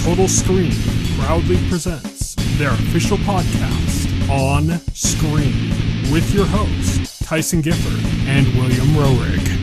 Total Screen proudly presents their official podcast, On Screen, with your hosts, Tyson Gifford and William Roerig.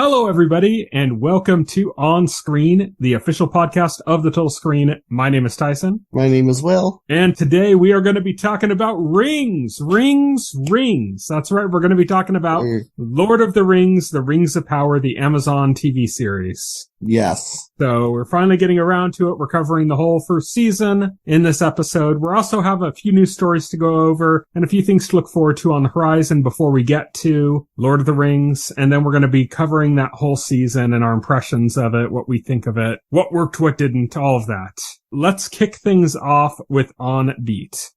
Hello, everybody, and welcome to On Screen, the official podcast of the Total Screen. My name is Tyson. My name is Will. And today we are going to be talking about rings. That's right. We're going to be talking about Lord of the Rings of Power, the Amazon TV series. Yes. So we're finally getting around to it. We're covering the whole first season in this episode. We also have a few news stories to go over and a few things to look forward to on the horizon before we get to Lord of the Rings. And then we're going to be covering that whole season and our impressions of it, what we think of it, what worked, what didn't, all of that. Let's kick things off with On Beat.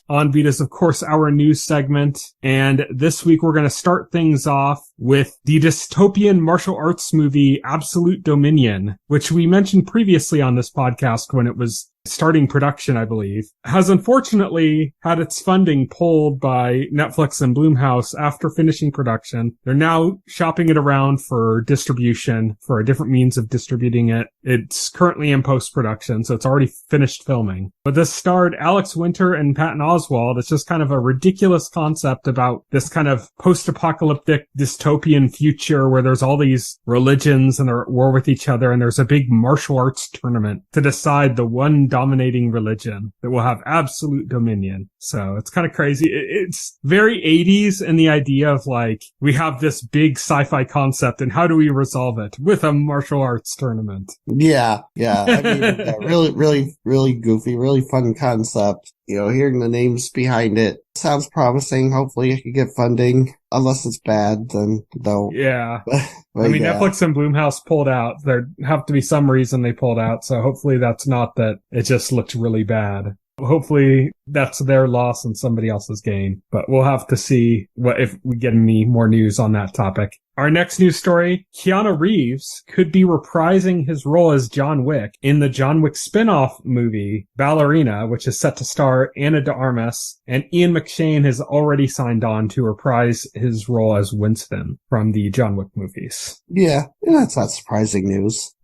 On Beat is, of course, our news segment, and this week we're going to start things off with the dystopian martial arts movie Absolute Dominion, which we mentioned previously on this podcast when it was starting production, I believe, has unfortunately had its funding pulled by Netflix and Blumhouse after finishing production. They're now shopping it around for distribution, for a different means of distributing it. It's currently in post-production, so it's already finished filming. But this starred Alex Winter and Patton Oswald. It's just kind of a ridiculous concept about this kind of post-apocalyptic dystopian future where there's all these religions and they're at war with each other, and there's a big martial arts tournament to decide the one dominating religion that will have absolute dominion. So it's kind of crazy. It's very 80s in the idea of like, we have this big sci-fi concept and how do we resolve it with a martial arts tournament? Yeah. I mean, really goofy, really fun concept. You know, hearing the names behind it sounds promising. Hopefully it can get funding. Unless it's bad, then don't. Yeah. But I mean, Netflix and Blumhouse pulled out. There have to be some reason they pulled out. So hopefully that's not that it just looked really bad. Hopefully that's their loss and somebody else's gain. But we'll have to see if we get any more news on that topic. Our next news story, Keanu Reeves could be reprising his role as John Wick in the John Wick spinoff movie, Ballerina, which is set to star Ana de Armas, and Ian McShane has already signed on to reprise his role as Winston from the John Wick movies. Yeah, that's not surprising news.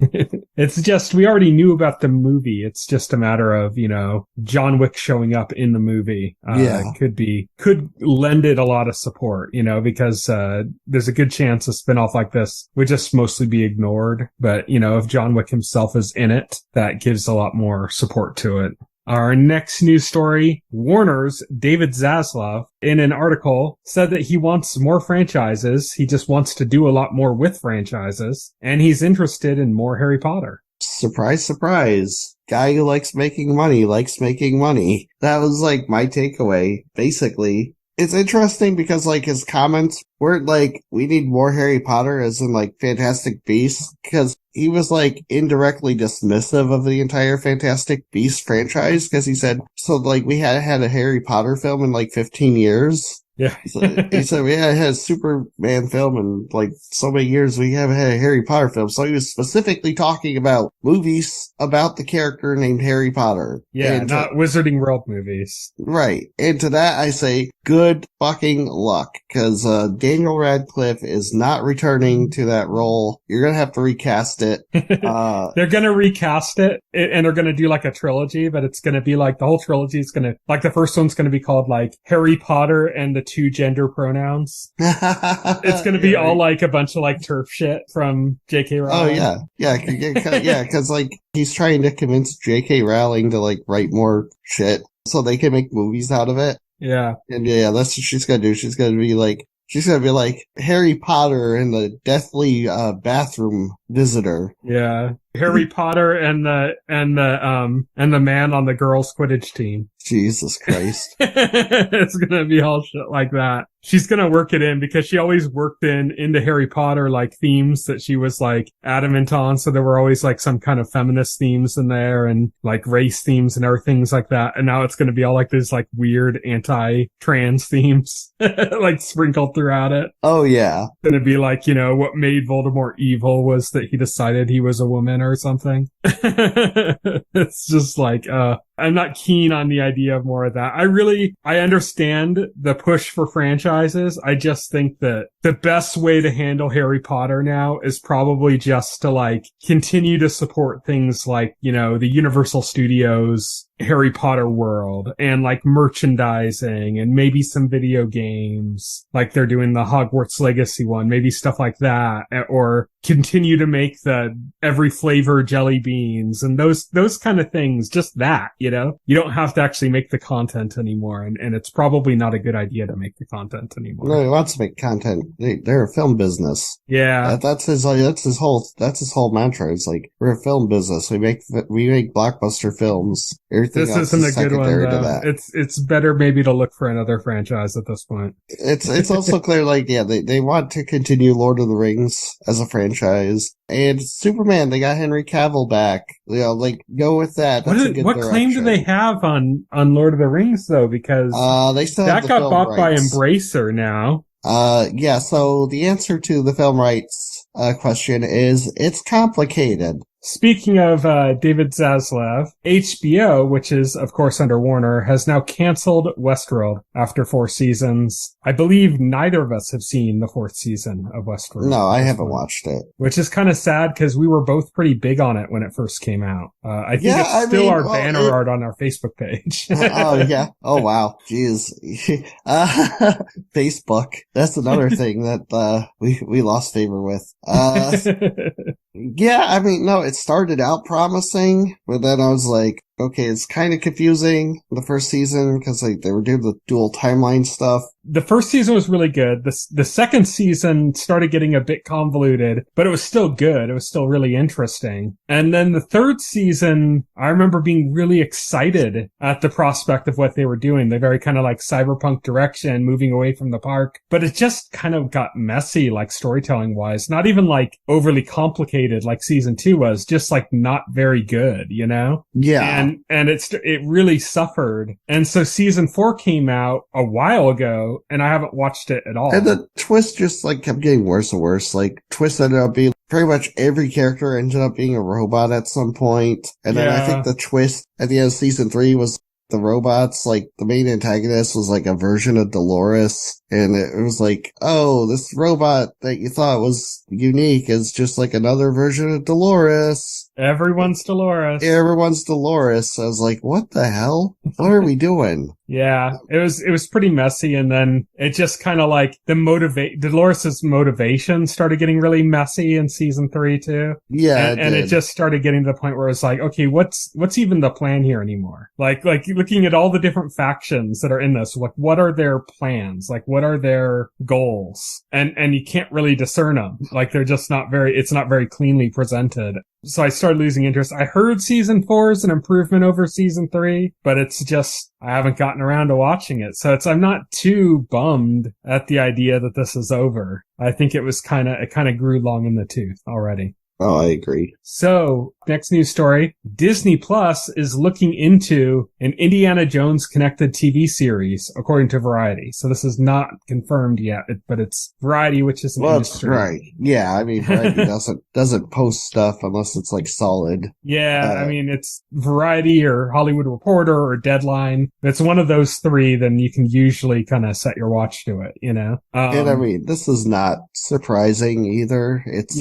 It's just, we already knew about the movie. It's just a matter of, John Wick showing up in the movie. Could lend it a lot of support, because there's a good chance a spinoff like this would just mostly be ignored. But, if John Wick himself is in it, that gives a lot more support to it. Our next news story, Warner's David Zaslav, in an article, said that he wants more franchises. He just wants to do a lot more with franchises, and he's interested in more Harry Potter. Surprise, surprise. Guy who likes making money. That was like my takeaway, basically. It's interesting because like his comments weren't like, we need more Harry Potter as in like Fantastic Beasts, because he was like indirectly dismissive of the entire Fantastic Beasts franchise, because he said, so like we had a Harry Potter film in like 15 years. Yeah. He said, we had a Superman film in like so many years, we haven't had a Harry Potter film. So he was specifically talking about movies about the character named Harry Potter. Yeah, and not Wizarding World movies. Right. And to that I say, good fucking luck, because Daniel Radcliffe is not returning to that role. You're going to have to recast it. They're going to recast it, and they're going to do like a trilogy, but it's going to be like the whole trilogy is going to, like the first one's going to be called like Harry Potter and the two gender pronouns. It's going to be all like a bunch of like turf shit from J.K. Rowling. Oh, yeah. Yeah, because like he's trying to convince J.K. Rowling to like write more shit so they can make movies out of it. Yeah. And yeah, that's what she's going to do. She's going to be like Harry Potter and the Deathly Bathroom visitor. Yeah. Harry Potter and the man on the girls' Quidditch team. Jesus Christ. It's gonna be all shit like that. She's gonna work it in because she always worked into Harry Potter, like, themes that she was, like, adamant on. So there were always, like, some kind of feminist themes in there and, like, race themes and other things like that. And now it's gonna be all, like, these, like, weird anti-trans themes, like, sprinkled throughout it. Oh, yeah. It's gonna be like, you know, what made Voldemort evil was that he decided he was a woman or something. It's just like, I'm not keen on the idea of more of that. I understand the push for franchises. I just think that the best way to handle Harry Potter now is probably just to, like, continue to support things like, you know, the Universal Studios Harry Potter world and, like, merchandising and maybe some video games, like they're doing the Hogwarts Legacy one, maybe stuff like that, or continue to make the every flavor jelly beans and those kind of things. Just that, you know, you don't have to actually make the content anymore. And it's probably not a good idea to make the content anymore. No, he wants to make content. They're a film business. Yeah. That's his whole mantra. It's like, we're a film business. We make blockbuster films. Everything this else isn't is a good one, secondary to though. that. It's better maybe to look for another franchise at this point. It's also clear, like, yeah, they want to continue Lord of the Rings as a franchise. And Superman, they got Henry Cavill back. You know, like, go with that. That's a good what direction. claim do they have on Lord of the Rings, though? Because they still that have the got film bought by rights. Embracer now. Yeah, so the answer to the film rights question is it's complicated. Speaking of David Zaslav, HBO, which is, of course, under Warner, has now canceled Westworld after 4 seasons. I believe neither of us have seen the 4th season of Westworld. No, I haven't watched it. Which is kind of sad because we were both pretty big on it when it first came out. I think it's still our banner art on our Facebook page. Oh, yeah. Oh, wow. Jeez. Facebook. That's another thing that we lost favor with. Yeah, I mean, no, it started out promising, but then I was like, okay, it's kind of confusing the first season because, like, they were doing the dual timeline stuff. The first season was really good. The second season started getting a bit convoluted, but it was still good. It was still really interesting. And then the third season, I remember being really excited at the prospect of what they were doing. The very kind of like cyberpunk direction, moving away from the park. But it just kind of got messy, like storytelling wise. Not even like overly complicated like season 2 was, just like not very good, you know? Yeah. And it really suffered. And so season 4 came out a while ago, and I haven't watched it at all. And the twist just, like, kept getting worse and worse. Like, twist ended up being pretty much every character ended up being a robot at some point. And then I think the twist at the end of season 3 was the robots, like, the main antagonist was like a version of Dolores. And it was like, oh, this robot that you thought was unique is just like another version of Dolores. Everyone's Dolores. Everyone's Dolores. I was like, what the hell? What are we doing? Yeah, it was pretty messy, and then it just kind of like Dolores's motivation started getting really messy in season 3 too. Yeah, and it just started getting to the point where it's like, okay, what's even the plan here anymore? Like looking at all the different factions that are in this, like what are their plans? Like what are their goals? And you can't really discern them. Like they're just it's not very cleanly presented. So I started losing interest. I heard season 4 is an improvement over season 3, but it's just, I haven't gotten around to watching it. So I'm not too bummed at the idea that this is over. I think it kind of grew long in the tooth already. Oh, I agree. So, next news story. Disney Plus is looking into an Indiana Jones connected TV series, according to Variety. So this is not confirmed yet, but it's Variety, which is an industry. Right. Yeah, I mean, Variety doesn't post stuff unless it's like solid. Yeah, I mean, it's Variety or Hollywood Reporter or Deadline. If it's one of those 3, then you can usually kind of set your watch to it, you know? And I mean, this is not surprising either. It's,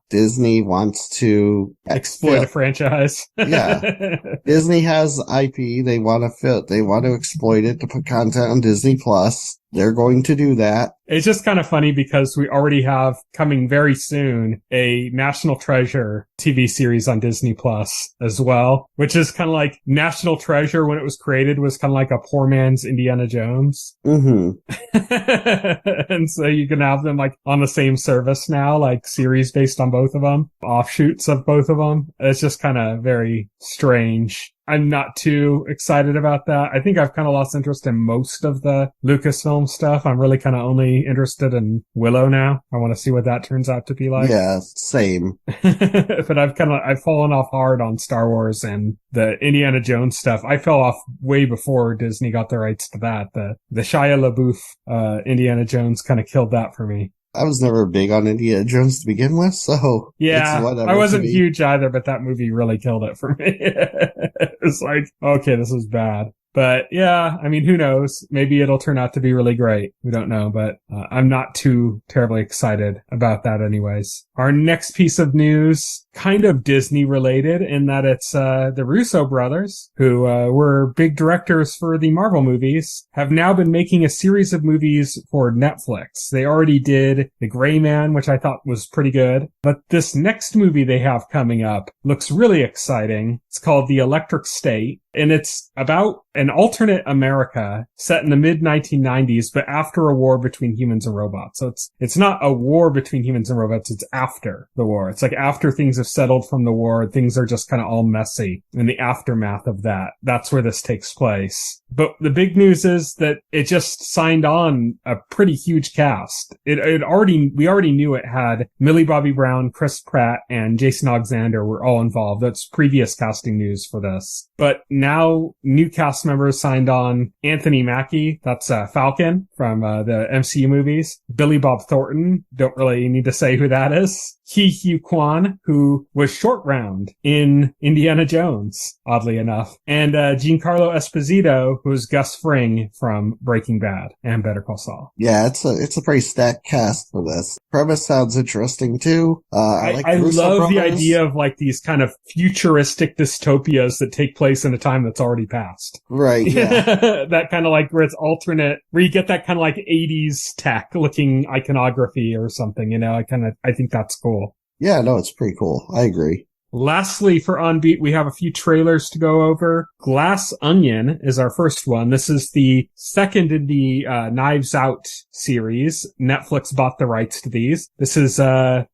Disney wants to exploit a franchise. Yeah. Disney has IP. They want to exploit it to put content on Disney Plus. they're going to do that. It's just kind of funny because we already have coming very soon a National Treasure TV series on Disney Plus as well, which is kind of like National Treasure when it was created was kind of like a poor man's Indiana Jones. Mm-hmm. And so you can have them like on the same service now, like series based on both of them, offshoots of both of them. It's just kind of very strange. I'm not too excited about that. I think I've kind of lost interest in most of the Lucasfilm stuff. I'm really kind of only interested in Willow now. I want to see what that turns out to be like. Yeah, same. But I've fallen off hard on Star Wars and the Indiana Jones stuff. I fell off way before Disney got the rights to that. The Shia LaBeouf, Indiana Jones kind of killed that for me. I was never big on Indiana Jones to begin with, so yeah, I wasn't huge either, but that movie really killed it for me. It was like, okay, this is bad. But yeah, I mean, who knows? Maybe it'll turn out to be really great. We don't know, but I'm not too terribly excited about that anyways. Our next piece of news, kind of Disney related in that it's the Russo brothers, who were big directors for the Marvel movies, have now been making a series of movies for Netflix. They already did The Gray Man, which I thought was pretty good. But this next movie they have coming up looks really exciting. It's called The Electric State, and it's about an alternate America set in the mid-1990s, but after a war between humans and robots. So it's not a war between humans and robots, it's after the war. It's like after things have settled from the war, things are just kind of all messy in the aftermath of that. That's where this takes place. But the big news is that it just signed on a pretty huge cast. We already knew it had Millie Bobby Brown, Chris Pratt, and Jason Alexander were all involved. That's previous casting news for this. But now new cast members signed on: Anthony Mackie, that's Falcon from the MCU movies; Billy Bob Thornton, don't really need to say who that is; Hugh Kwan, who was Short Round in Indiana Jones, oddly enough; and Giancarlo Esposito, who's Gus Fring from Breaking Bad and Better Call Saul. Yeah, it's a pretty stacked cast for this. Premise sounds interesting too. I love the idea of like these kind of futuristic dystopias that take place in a time that's already passed. Right, yeah. That kind of like where it's alternate, where you get that kind of like 80s tech looking iconography or something, you know, I think that's cool. Yeah, no, it's pretty cool. I agree. Lastly, for On Beat, we have a few trailers to go over. Glass Onion is our first one. This is the second in the Knives Out series. Netflix bought the rights to these. This is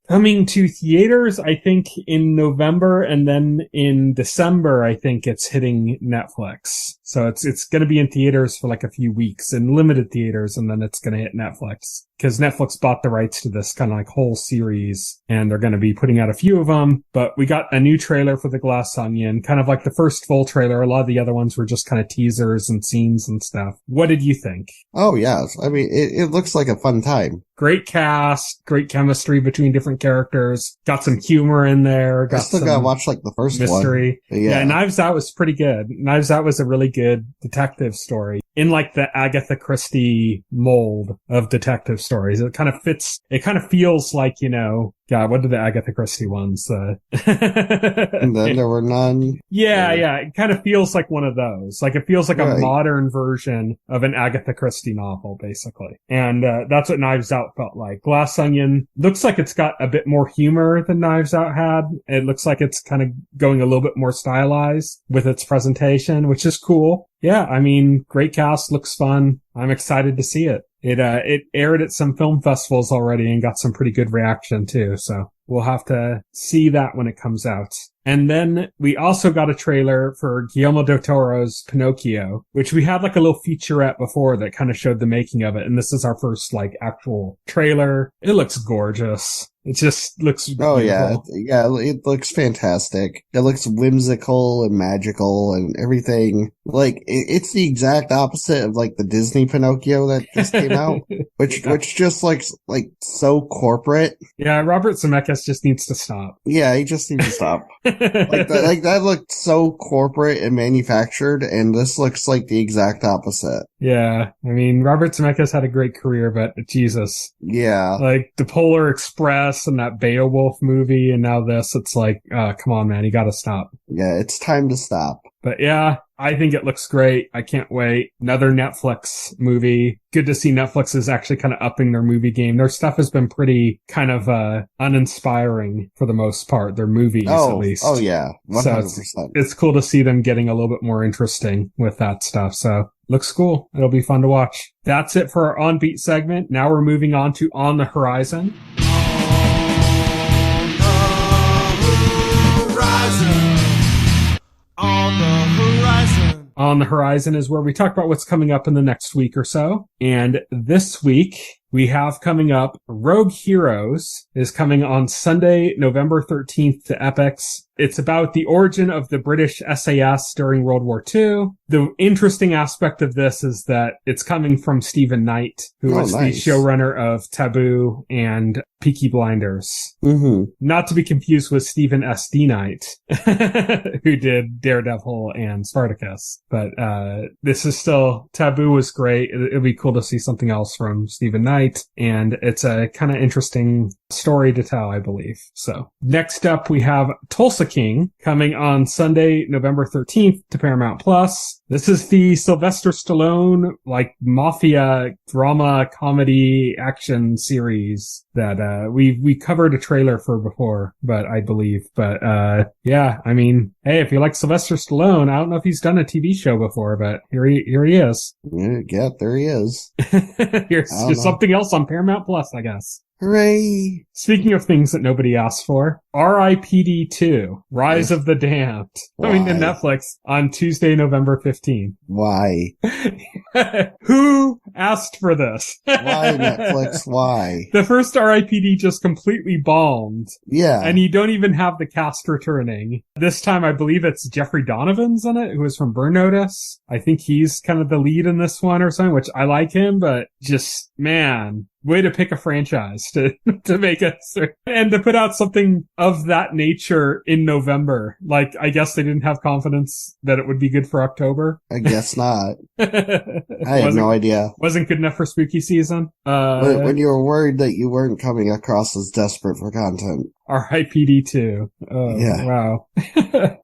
coming to theaters, I think, in November, and then in December, I think it's hitting Netflix. So it's going to be in theaters for like a few weeks, in limited theaters, and then it's going to hit Netflix. Because Netflix bought the rights to this kind of like whole series, and they're going to be putting out a few of them. But we got a new trailer for The Glass Onion, kind of like the first full trailer. A lot of the other ones were just kind of teasers and scenes and stuff. What did you think? Oh, yeah. I mean, it looks like a fun time. Great cast, great chemistry between different characters. Got some humor in there. I still gotta watch like the first mystery. One. Yeah, Knives Out was pretty good. Knives Out was a really good detective story in like the Agatha Christie mold of detective stories. It kind of fits. It kind of feels like, you know, God, what did the Agatha Christie ones? And then there were none. Yeah. It kind of feels like one of those. Like it feels like a modern version of an Agatha Christie novel, basically. And that's what Knives Out felt like. Glass Onion looks like it's got a bit more humor than Knives Out had. It looks like it's kind of going a little bit more stylized with its presentation, which is cool. Yeah, I mean, great cast, looks fun. I'm excited to see it. It aired at some film festivals already and got some pretty good reaction too. So we'll have to see that when it comes out. And then we also got a trailer for Guillermo del Toro's Pinocchio, which we had like a little featurette before that kind of showed the making of it. And this is our first like actual trailer. It looks gorgeous. It just looks beautiful. Oh, yeah. Yeah, it looks fantastic. It looks whimsical and magical and everything. Like, it's the exact opposite of, like, the Disney Pinocchio that just came out, which just, like, so corporate. Yeah, Robert Zemeckis just needs to stop. Yeah, he just needs to stop. That looked so corporate and manufactured, and this looks like the exact opposite. Yeah, I mean, Robert Zemeckis had a great career, but Jesus. Yeah. Like, the Polar Express and that Beowulf movie, and now this, it's like, come on, man, you gotta stop. Yeah, it's time to stop. But yeah, I think it looks great. I can't wait. Another Netflix movie. Good to see Netflix is actually kind of upping their movie game. Their stuff has been pretty kind of uninspiring for the most part. Their movies, at least. Oh, yeah. 100%. So it's cool to see them getting a little bit more interesting with that stuff. So looks cool. It'll be fun to watch. That's it for our On Beat segment. Now we're moving on to On the Horizon. On the Horizon is where we talk about what's coming up in the next week or so. And this week, we have coming up Rogue Heroes is coming on Sunday, November 13th to Epix. It's about the origin of the British SAS during World War II. The interesting aspect of this is that it's coming from Stephen Knight, who was the showrunner of Taboo and Peaky Blinders. Mm-hmm. Not to be confused with Stephen S.D. Knight, who did Daredevil and Spartacus. But this is still, Taboo was great. It'll be cool to see something else from Stephen Knight. And it's a kind of interesting story to tell, I believe. So next up, we have Tulsa King coming on Sunday, November 13th to Paramount Plus. This is the Sylvester Stallone, like, mafia drama comedy action series that, we covered a trailer for before, but I believe, yeah, I mean, hey, if you like Sylvester Stallone, I don't know if he's done a TV show before, but here he is. Yeah, there he is. Here's something else on Paramount Plus, I guess. Hooray! Speaking of things that nobody asked for, R.I.P.D. 2, Rise of the Damned, coming to Netflix on Tuesday, November 15th. Why? Who asked for this? Why, Netflix? Why? The first R.I.P.D. just completely bombed. Yeah. And you don't even have the cast returning. This time, I believe it's Jeffrey Donovan's in it, who is from Burn Notice. I think he's kind of the lead in this one or something, which I like him, but just, man, way to pick a franchise to make it and to put out something of that nature in November. Like, I guess they didn't have confidence that it would be good for October. I guess not. I have no idea. Wasn't good enough for spooky season. When you were worried that you weren't coming across as desperate for content. R.I.P.D. 2. Oh, yeah. Wow.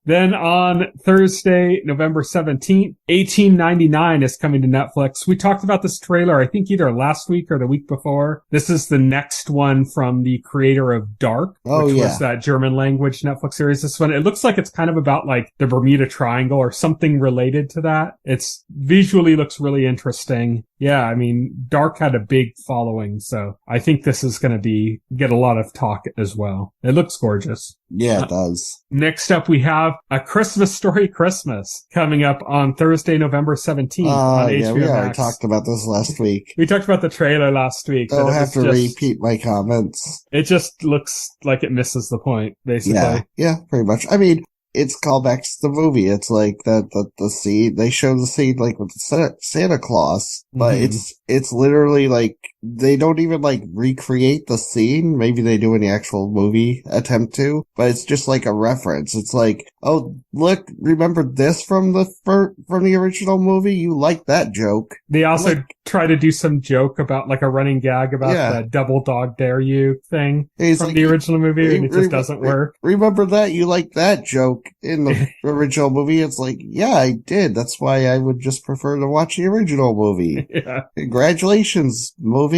Then on Thursday, November 17th, 1899 is coming to Netflix. We talked about this trailer, I think either last week or the week before. This is the next one from the creator of Dark, which was that German language Netflix series. This one, it looks like it's kind of about like the Bermuda Triangle or something related to that. It's visually looks really interesting. Yeah, I mean, Dark had a big following, so I think this is going to get a lot of talk as well. It looks gorgeous. Yeah, it does. Next up, we have A Christmas Story Christmas coming up on Thursday, November 17th on HBO yeah, we already Max. talked about this last week. We talked about the trailer last week. Don't have to repeat my comments. It just looks like it misses the point, basically. Yeah, pretty much. I mean, it's callbacks to the movie. It's like the scene, they show the scene like with Santa Claus, but it's literally like, they don't even like recreate the scene. Maybe they do in the actual movie attempt to, but it's just like a reference. It's like, oh, look, remember this from the original movie? You like that joke. They also try to do some joke about like a running gag about the double dog dare you thing from the original movie, and it just doesn't work. Remember that? You like that joke in the original movie? It's like, yeah, I did. That's why I would just prefer to watch the original movie. Yeah. Congratulations, movie.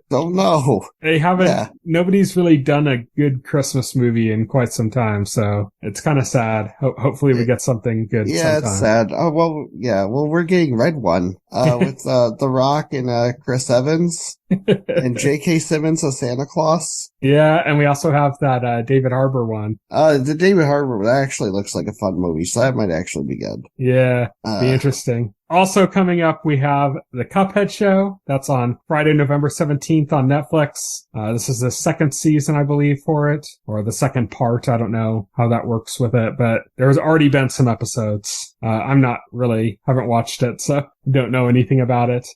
Don't know. They haven't, nobody's really done a good Christmas movie in quite some time, so it's kind of sad. Hopefully we get something good sometime. It's sad. Oh, well, yeah, well, we're getting Red One, with, The Rock and, Chris Evans. And J.K. Simmons as Santa Claus. Yeah, and we also have that David Harbour one. The David Harbour, that actually looks like a fun movie, so that might actually be good. Yeah, be interesting. Also coming up, we have the Cuphead show. That's on Friday, November 17th on Netflix. This is the second season, I believe, for it, or the second part. I don't know how that works with it, but there's already been some episodes. Haven't watched it, so don't know anything about it.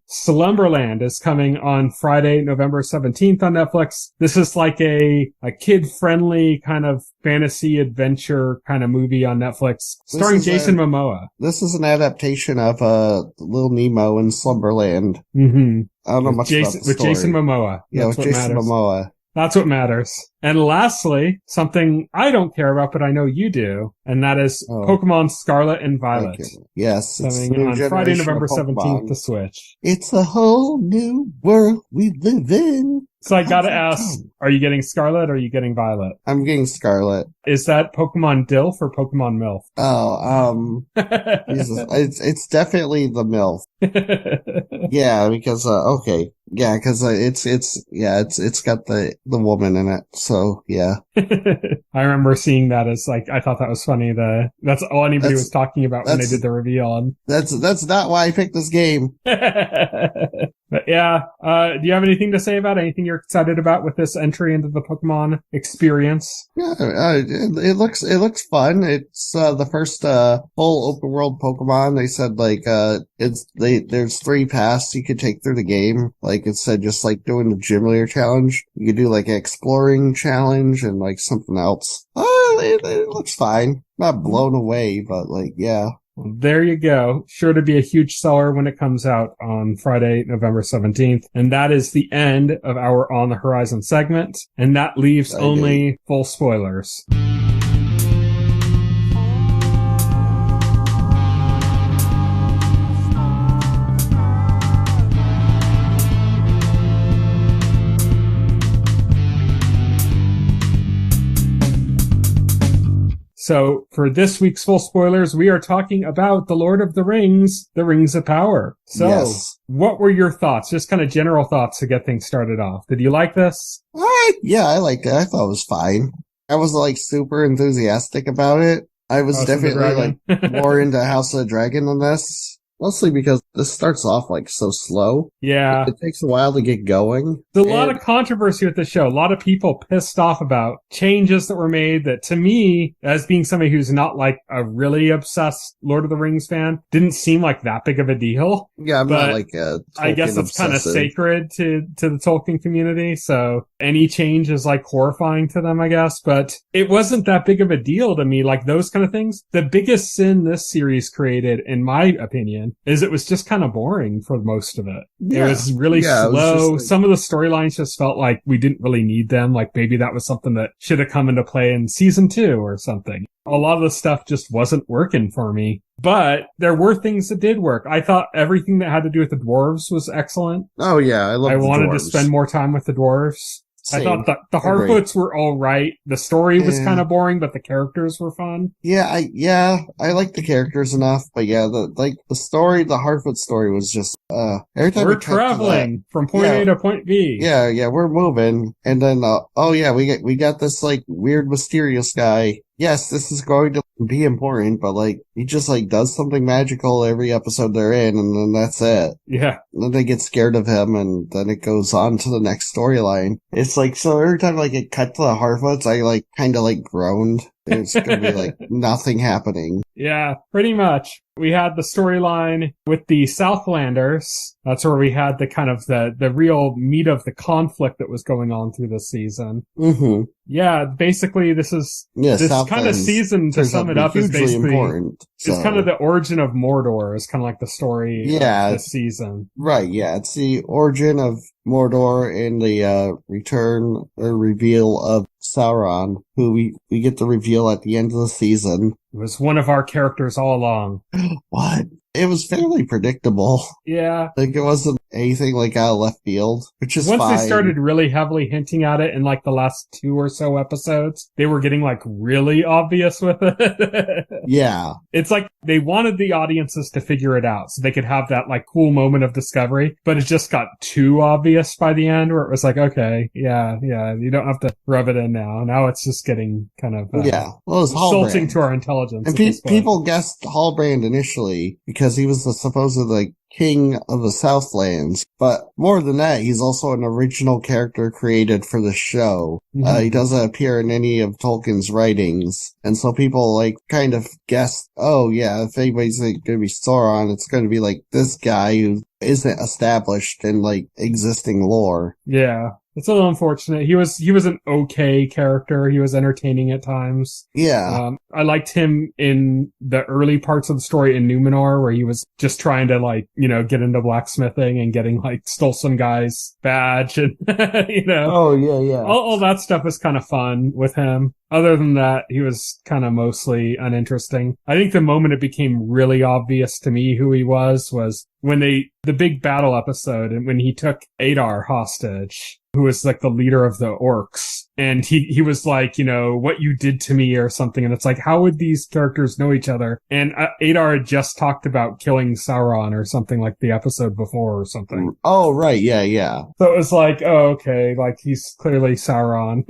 Slumberland is coming on Friday, November 17th on Netflix. This is like a kid-friendly kind of fantasy adventure kind of movie on Netflix, starring Jason Momoa. This is an adaptation of Little Nemo and Slumberland. Mm-hmm. I don't know much about the story. With Jason Momoa. Yeah, with Jason Momoa. That's what matters. And lastly, something I don't care about, but I know you do, and that is Pokemon Scarlet and Violet. Yes, it's coming on Friday, November 17th to Switch. It's a whole new world we live in. So I gotta ask, are you getting Scarlet or are you getting Violet? I'm getting Scarlet. Is that Pokemon Dilf or Pokemon MILF? Oh, Jesus. It's definitely the MILF. Yeah, because, okay. Yeah, because it's got the woman in it. So, yeah. I remember seeing that as like, I thought that was funny. That's all anybody was talking about when they did the reveal. And that's not why I picked this game. But yeah, do you have anything to say about it? Anything you're excited about with this entry into the Pokemon experience? Yeah, it looks fun. It's the first full open world Pokemon. They said like there's 3 paths you could take through the game. Like it said, just like doing the gym leader challenge, you could do like an exploring challenge and like something else. It looks fine. Not blown away, but like yeah. There you go. Sure to be a huge seller when it comes out on Friday, November 17th. And that is the end of our On the Horizon segment. And that leaves only full spoilers. So for this week's full spoilers, we are talking about The Lord of the Rings, The Rings of Power. So What were your thoughts? Just kind of general thoughts to get things started off. Did you like this? Yeah, I liked it. I thought it was fine. I wasn't like super enthusiastic about it. I was definitely like more into House of the Dragon than this. Mostly because this starts off like so slow. Yeah. It takes a while to get going. There's a lot of controversy with the show. A lot of people pissed off about changes that were made that to me, as being somebody who's not like a really obsessed Lord of the Rings fan, didn't seem like that big of a deal. Yeah, I'm not like a Tolkien I guess it's kind of obsessive. sacred to the Tolkien community. So any change is like horrifying to them, I guess. But it wasn't that big of a deal to me. Like those kind of things. The biggest sin this series created, in my opinion, is it was just kind of boring for most of it. Yeah. It was really slow. Some of the storylines just felt like we didn't really need them. Like maybe that was something that should have come into play in season 2 or something. A lot of the stuff just wasn't working for me. But there were things that did work. I thought everything that had to do with the dwarves was excellent. Oh yeah, I wanted to spend more time with the dwarves. Same. I thought the Harfoots were all right. The story was kind of boring, but the characters were fun. Yeah, I like the characters enough, but yeah, the story, the Harfoot story was just every time we're traveling from point A to point B. Yeah, we're moving, and then we got this like weird mysterious guy. Yes, this is going to be important, but like he just like does something magical every episode they're in, and then that's it. Yeah. And then they get scared of him, and then it goes on to the next storyline. It's like, so every time like it cut to the Harfoots, I like kind of like groaned. It's gonna be like nothing happening. Yeah, pretty much. We had the storyline with the Southlanders. That's where we had the kind of the real meat of the conflict that was going on through this season. Mm-hmm. Yeah, basically this kind of season, to sum it up, is basically important. So. It's kind of the origin of Mordor is kind of like the story of this season. Right, yeah. It's the origin of Mordor and the return or reveal of Sauron, who we get the reveal at the end of the season. It was one of our characters all along. What? It was fairly predictable. Yeah. Like, it wasn't anything like out of left field, which is Once fine. they started really heavily hinting at it in like the last 2 or so episodes, they were getting like really obvious with it. Yeah. It's like they wanted the audiences to figure it out so they could have that like cool moment of discovery, but it just got too obvious by the end where it was like, okay, yeah, you don't have to rub it in now. Now it's just getting kind of well, it was insulting to our intelligence. And people guessed Hallbrand initially because he was the supposed like king of the Southlands, but more than that, he's also an original character created for the show. Mm-hmm. He doesn't appear in any of Tolkien's writings, and so people like kind of guessed, oh yeah, if anybody's like, gonna be Sauron, it's gonna be like this guy who isn't established in like existing lore. Yeah. It's a little unfortunate. He was an okay character. He was entertaining at times. Yeah. I liked him in the early parts of the story in Numenor, where he was just trying to like, get into blacksmithing and getting like stole some guy's badge and, Oh, yeah. All that stuff was kind of fun with him. Other than that, he was kind of mostly uninteresting. I think the moment it became really obvious to me who he was when the big battle episode and when he took Adar hostage, who was like the leader of the orcs. And he was like, what you did to me or something. And it's like, how would these characters know each other? And Adar had just talked about killing Sauron or something like the episode before or something. Oh, right. Yeah. So it was like, oh, okay. Like he's clearly Sauron,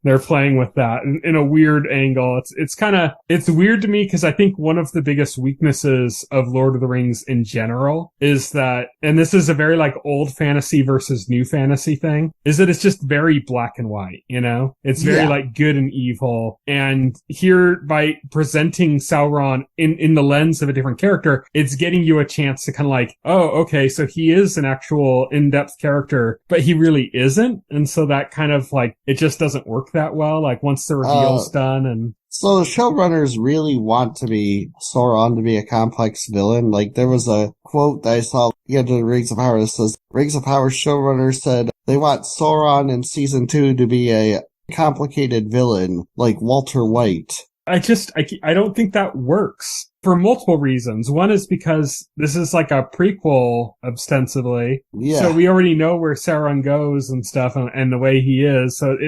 They're playing with that in a weird angle. It's weird to me because I think one of the biggest weaknesses of Lord of the Rings in general is that, and this is a very like old fantasy versus new fantasy thing, is that it's just very black and white, It's very like good and evil. And here by presenting Sauron in the lens of a different character, it's getting you a chance to kind of like, oh, okay, so he is an actual in-depth character, but he really isn't. And so that kind of like, it just doesn't work that well. Like once the reveal's done and... So the showrunners really want Sauron to be a complex villain. Like there was a quote that I saw in the Rings of Power that says, Rings of Power showrunners said they want Sauron in season 2 to be a complicated villain like Walter White. I don't think that works. For multiple reasons. One is because this is like a prequel, ostensibly. Yeah. So we already know where Sauron goes and stuff and the way he is. So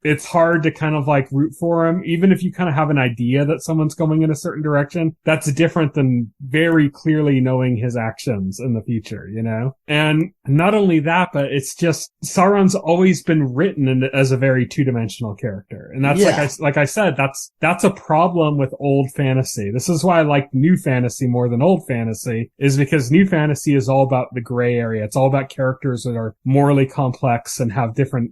it's hard to kind of like root for him. Even if you kind of have an idea that someone's going in a certain direction, that's different than very clearly knowing his actions in the future, And not only that, but it's just Sauron's always been written as a very two-dimensional character. And that's like I said, that's a problem with old fantasy. This is why I like new fantasy more than old fantasy, is because new fantasy is all about the gray area. It's all about characters that are morally complex and have different,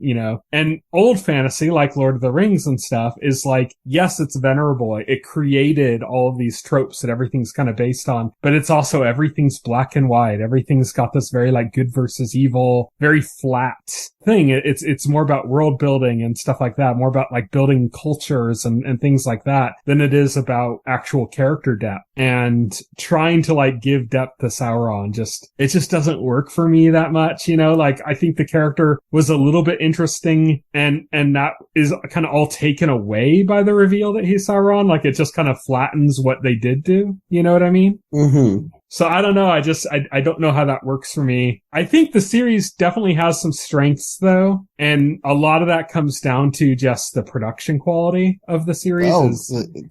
and old fantasy, like Lord of the Rings and stuff, is like, yes, it's venerable. It created all of these tropes that everything's kind of based on, but it's also everything's black and white. Everything's got this very like good versus evil, very flat thing. It's more about world building and stuff like that, more about like building cultures and things like that than it is about actual character depth. And trying to like give depth to Sauron it just doesn't work for me that much, like I think the character was a little bit interesting and that is kind of all taken away by the reveal that he's Sauron. Like it just kind of flattens what they did do. You know what I mean? Mm-hmm. So I don't know. I don't know how that works for me. I think the series definitely has some strengths though. And a lot of that comes down to just the production quality of the series. Oh,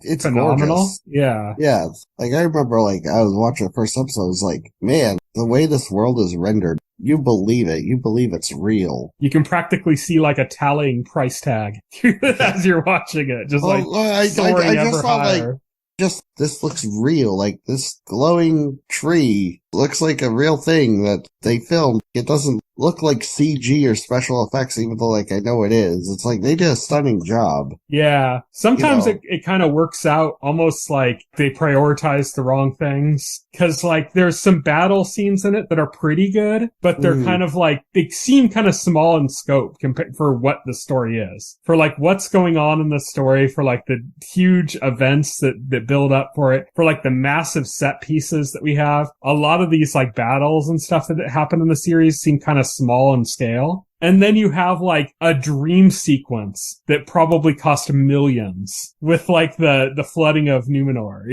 it's phenomenal. Gorgeous. Yeah. Yeah. Like I remember I was watching the first episode. I was like, man, the way this world is rendered, you believe it. You believe it's real. You can practically see like a tallying price tag as you're watching it. Just soaring I just thought higher. This looks real. Like this glowing tree looks like a real thing that they filmed. It doesn't look like CG or special effects, even though like I know it is. It's like they did a stunning job. Yeah. Sometimes it kind of works out almost like they prioritize the wrong things. Cause like there's some battle scenes in it that are pretty good, but they're kind of like, they seem kind of small in scope for what the story is. For like what's going on in the story, for like the huge events that build up for it, for like the massive set pieces that we have. A lot of these like battles and stuff that happen in the series seem kind of small in scale. And then you have like a dream sequence that probably cost millions with like the flooding of Numenor,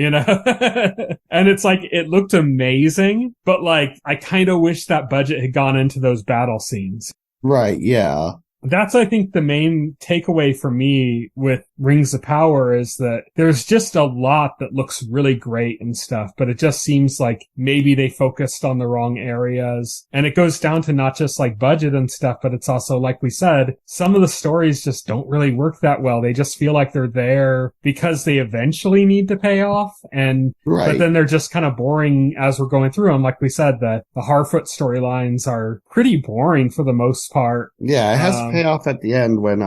And it's like, it looked amazing, but like, I kind of wish that budget had gone into those battle scenes. Right. Yeah. That's, I think, the main takeaway for me with Rings of Power is that there's just a lot that looks really great and stuff, but it just seems like maybe they focused on the wrong areas. And it goes down to not just like budget and stuff, but it's also, like we said, some of the stories just don't really work that well. They just feel like they're there because they eventually need to pay off. But then they're just kind of boring as we're going through them. Like we said, the Harfoot storylines are pretty boring for the most part. Yeah, it has payoff at the end when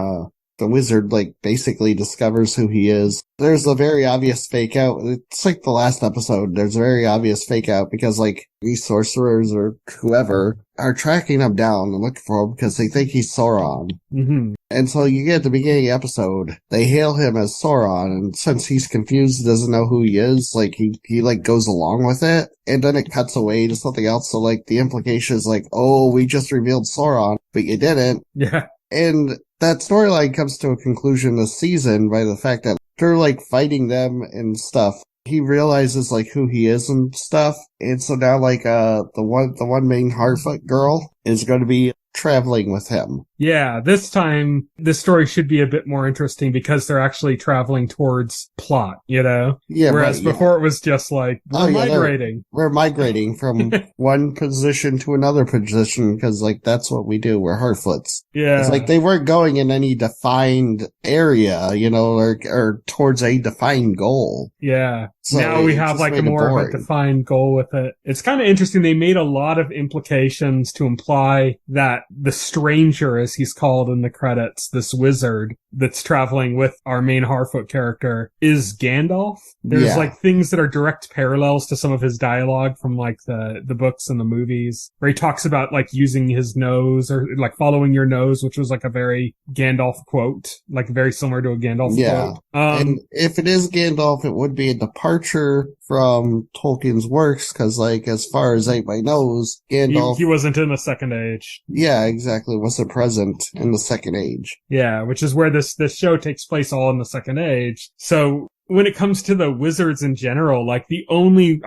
the wizard, like, basically discovers who he is. There's a very obvious fake out. It's like the last episode. There's a very obvious fake out because, like, these sorcerers or whoever are tracking him down and looking for him because they think he's Sauron. Mm-hmm. And so you get at the beginning of the episode, they hail him as Sauron, and since he's confused, doesn't know who he is, like, he like, goes along with it, and then it cuts away to something else, so, like, the implication is like, oh, we just revealed Sauron, but you didn't. Yeah. And that storyline comes to a conclusion this season by the fact that they're, like, fighting them and stuff. He realizes, like, who he is and stuff, and so now, like, the one main Harfoot girl is going to be traveling with him. Yeah, this time, this story should be a bit more interesting because they're actually traveling towards plot, you know? Yeah, whereas before it was just like, we're migrating. We're migrating from one position to another position because, like, that's what we do. We're Harfoots. Yeah. It's like they weren't going in any defined area, you know, or towards a defined goal. Yeah. So now we have, like, more of a defined goal with it. It's kind of interesting. They made a lot of implications to imply that the stranger, as he's called in the credits, this wizard that's traveling with our main Harfoot character, is Gandalf. There's like things that are direct parallels to some of his dialogue from like the books and the movies, where he talks about like using his nose or like following your nose, which was like a very Gandalf quote, like very similar to a Gandalf quote. And if it is Gandalf, it would be a departure from Tolkien's works, because, like, as far as anybody knows, Gandalf... He wasn't in the Second Age. Yeah, exactly. Wasn't present in the Second Age. Yeah, which is where this show takes place all in the Second Age. So when it comes to the wizards in general, like the only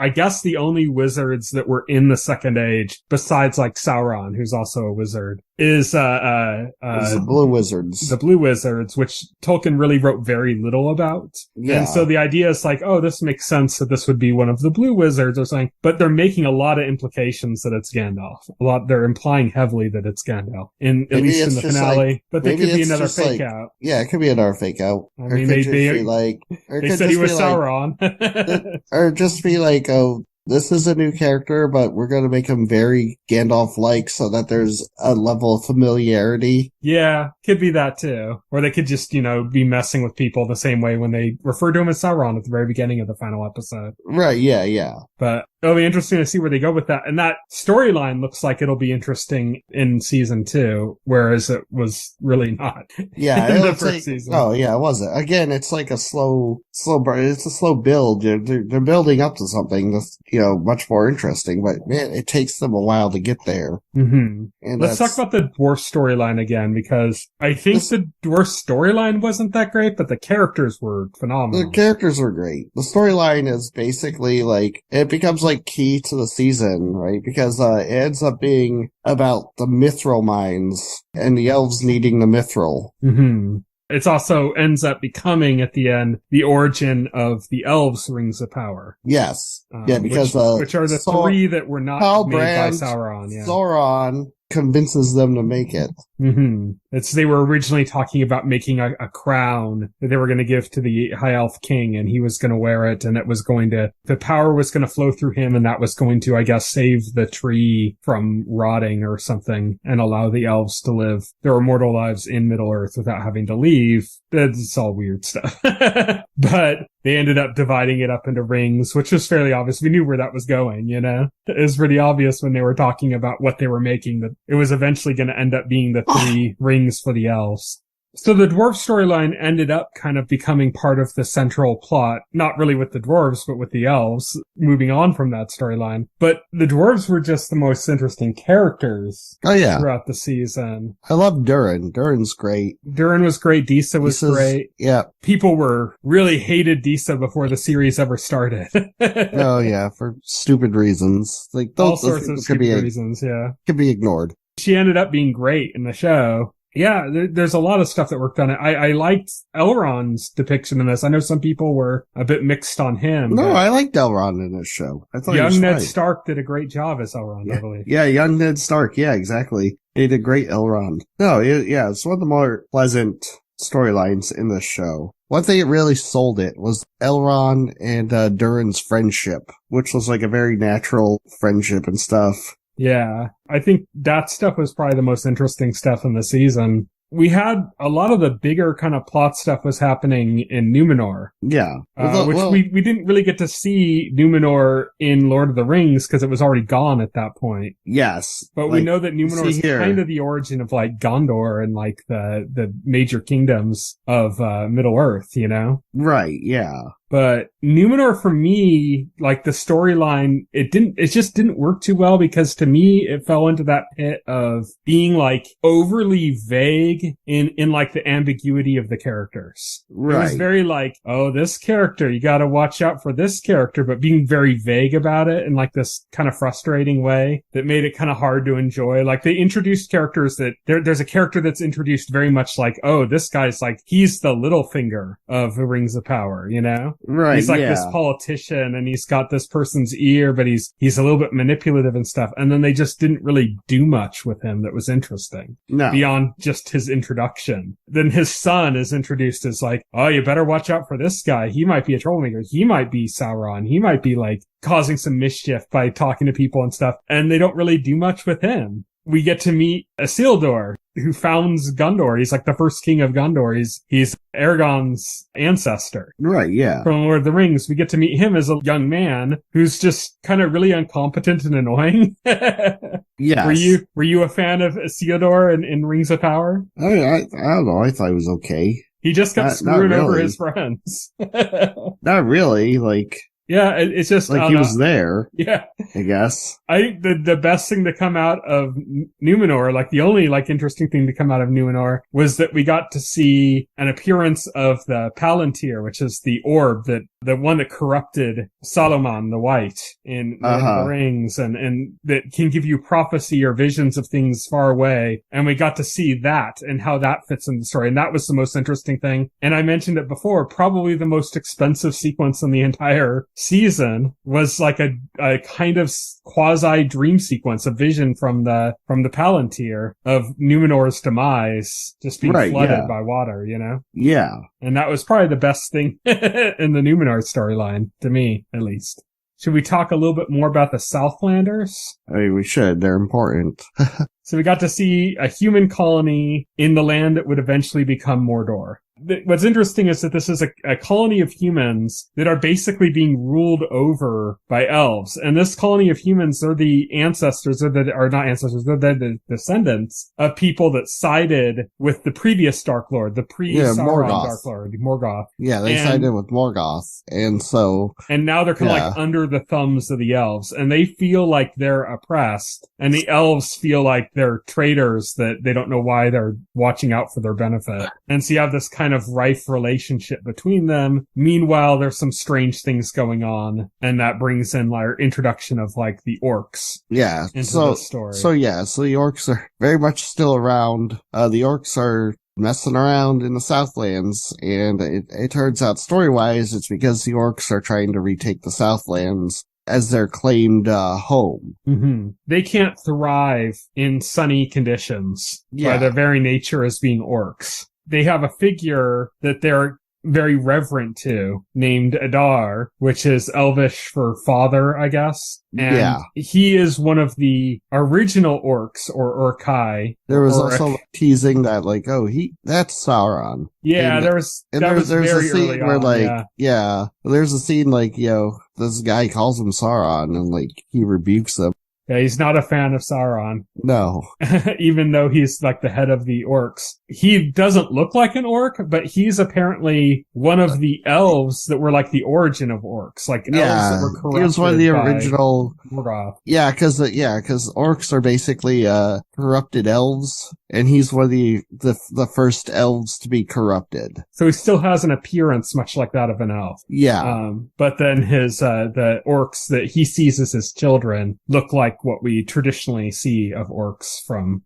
wizards that were in the Second Age, besides like Sauron, who's also a wizard, is the Blue Wizards. The Blue Wizards, which Tolkien really wrote very little about. Yeah. And so the idea is like, oh, this makes sense that this would be one of the Blue Wizards or something. But they're making a lot of implications that it's Gandalf. They're implying heavily that it's Gandalf. At least in the finale. Like, but there could be another fake out. Yeah, it could be another fake out. I mean, they said he was Sauron. Or just be like, oh, this is a new character, but we're going to make him very Gandalf-like so that there's a level of familiarity. Yeah, could be that too. Or they could just, be messing with people the same way when they refer to him as Sauron at the very beginning of the final episode. Right, yeah. But it'll be interesting to see where they go with that. And that storyline looks like it'll be interesting in season 2, whereas it was really not. Yeah, in the first season. Oh, yeah, it wasn't. Again, it's like it's a slow build. They're building up to something that's, much more interesting, but man, it takes them a while to get there. Mm-hmm. And let's talk about the dwarf storyline again, because I think the dwarf storyline wasn't that great, but the characters were phenomenal. The characters were great. The storyline is basically like, it becomes like key to the season, right? Because it ends up being about the mithril mines and the elves needing the mithril. Mm-hmm. It also ends up becoming, at the end, the origin of the elves' rings of power. Yes. Because which are the 3 that were not made by Sauron. Yeah. Sauron convinces them to make it. Mm-hmm. They were originally talking about making a crown that they were going to give to the High Elf King, and he was going to wear it, and the power was going to flow through him, and that was going to, I guess, save the tree from rotting or something, and allow the elves to live their immortal lives in Middle-earth without having to leave. It's all weird stuff. But they ended up dividing it up into rings, which was fairly obvious. We knew where that was going, It was pretty obvious when they were talking about what they were making, that it was eventually going to end up being the 3 rings for the elves. So the dwarf storyline ended up kind of becoming part of the central plot, not really with the dwarves, but with the elves, moving on from that storyline. But the dwarves were just the most interesting characters throughout the season. I love Durin. Durin's great. Durin was great. Disa was great. Yeah. People really hated Disa before the series ever started. Oh, yeah, for stupid reasons. Like all sorts of stupid reasons, yeah. Could be ignored. She ended up being great in the show. Yeah, there's a lot of stuff that worked on it. I liked Elrond's depiction in this. I know some people were a bit mixed on him. No, I liked Elrond in this show. I thought young Ned Stark did a great job as Elrond, I believe. Yeah, young Ned Stark. Yeah, exactly. He did a great Elrond. No, it's one of the more pleasant storylines in this show. One thing that really sold it was Elrond and Durin's friendship, which was like a very natural friendship and stuff. Yeah, I think that stuff was probably the most interesting stuff in the season. we had a lot of the bigger kind of plot stuff was happening in Numenor. Yeah. We didn't really get to see Numenor in Lord of the Rings because it was already gone at that point. Yes. But we know that Numenor is kind of the origin of like Gondor and like the major kingdoms of Middle Earth, you know? Right, yeah. But Numenor for me, like the storyline, it just didn't work too well because to me, it fell into that pit of being like overly vague in like the ambiguity of the characters. Right. It was very like, oh, this character, you gotta watch out for this character, but being very vague about it in like this kind of frustrating way that made it kind of hard to enjoy. Like they introduced characters that there's a character that's introduced very much like, oh, this guy's like, he's the Littlefinger of the Rings of Power, you know? Right. He's like this politician and he's got this person's ear, but he's a little bit manipulative and stuff. And then they just didn't really do much with him that was interesting. No. Beyond just his introduction. Then his son is introduced as like, oh, you better watch out for this guy. He might be a troublemaker. He might be Sauron. He might be like causing some mischief by talking to people and stuff. And they don't really do much with him. We get to meet Isildur, who founds Gondor. He's like the first king of Gondor. He's Aragorn's ancestor. Right, yeah. From Lord of the Rings. We get to meet him as a young man who's just kind of really incompetent and annoying. Yes. Were you a fan of Isildur in Rings of Power? I don't know. I thought he was okay. He just kept screwing over his friends. Not really, like... Yeah, it's just like he was there. Yeah, I guess. I think the best thing to come out of Numenor, like the only like interesting thing to come out of Numenor, was that we got to see an appearance of the Palantir, which is the orb the one that corrupted Saruman the White in Lord of the Rings, and that can give you prophecy or visions of things far away. And we got to see that and how that fits in the story, and that was the most interesting thing. And I mentioned it before, probably the most expensive sequence in the entire season was like a kind of quasi dream sequence, a vision from the Palantir of Numenor's demise just being flooded by water, you know? Yeah. And that was probably the best thing in the Numenor storyline, to me, at least. Should we talk a little bit more about the Southlanders? I mean, we should. They're important. So we got to see a human colony in the land that would eventually become Mordor. What's interesting is that this is a colony of humans that are basically being ruled over by elves. And this colony of humans are the ancestors, they're the descendants of people that sided with the previous Dark Lord, the pre-Sauron Dark Lord, Morgoth. Yeah, they sided with Morgoth. And now they're kind of like under the thumbs of the elves. And they feel like they're oppressed. And the elves feel like they're traitors that they don't know why they're watching out for their benefit. And so you have this kind of rife relationship between them. Meanwhile, there's some strange things going on, and that brings in our introduction of like the orcs. Yeah. Into the story. So the orcs are very much still around. The orcs are messing around in the Southlands, and it turns out story-wise, it's because the orcs are trying to retake the Southlands as their claimed home. Mm-hmm. They can't thrive in sunny conditions by their very nature as being orcs. They have a figure that they're very reverent to, named Adar, which is Elvish for father, I guess. And he is one of the original orcs, or Orcai. There was also teasing that, like, that's Sauron. Yeah, and, there's a scene where, like, there's a scene, like, this guy calls him Sauron, and, like, he rebukes him. Yeah, he's not a fan of Sauron. No. Even though he's like the head of the orcs. He doesn't look like an orc, but he's apparently one of the elves that were like the origin of orcs. Like elves that were corrupted. He was one of the original. Morgoth. Yeah, because orcs are basically corrupted elves, and he's one of the first elves to be corrupted. So he still has an appearance much like that of an elf. Yeah. But then his the orcs that he sees as his children look like what we traditionally see of orcs from,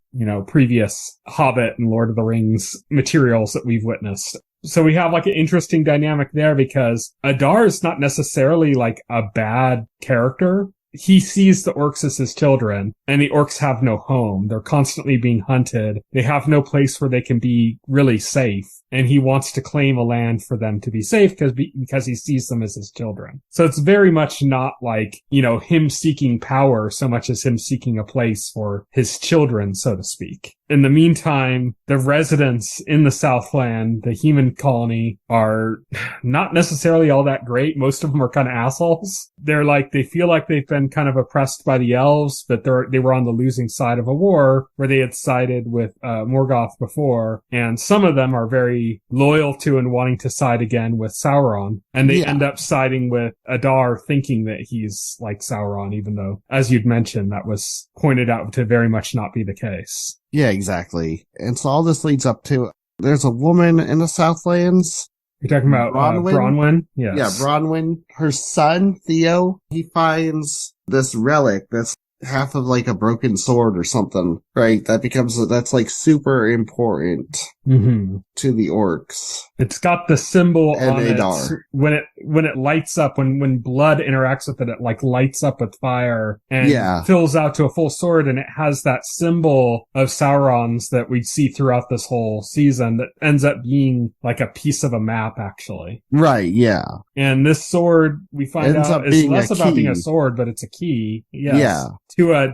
previous Hobbit and Lord of the Rings materials that we've witnessed. So we have like an interesting dynamic there because Adar is not necessarily like a bad character. He sees the orcs as his children, and the orcs have no home. They're constantly being hunted. They have no place where they can be really safe. and he wants to claim a land for them to be safe because he sees them as his children. So it's very much not like, him seeking power so much as him seeking a place for his children, so to speak. In the meantime, the residents in the Southland, the human colony, are not necessarily all that great. Most of them are kind of assholes. They feel like they've been kind of oppressed by the elves, but they were on the losing side of a war where they had sided with Morgoth before. And some of them are very loyal to and wanting to side again with Sauron. And they end up siding with Adar, thinking that he's like Sauron, even though, as you'd mentioned, that was pointed out to very much not be the case. Yeah, exactly. And so all this leads up to, there's a woman in the Southlands. You're talking about Bronwyn? Yes. Yeah, Bronwyn. Her son, Theo, he finds this relic that's half of like a broken sword or something, right? That's like super important to the orcs. It's got the symbol and on Adar. it. When it lights up, when blood interacts with it, it like lights up with fire and fills out to a full sword, and it has that symbol of Sauron's that we see throughout this whole season that ends up being like a piece of a map, actually. Right, yeah. And this sword, we find out, is less about being a sword, but it's a key. Yes. Yeah.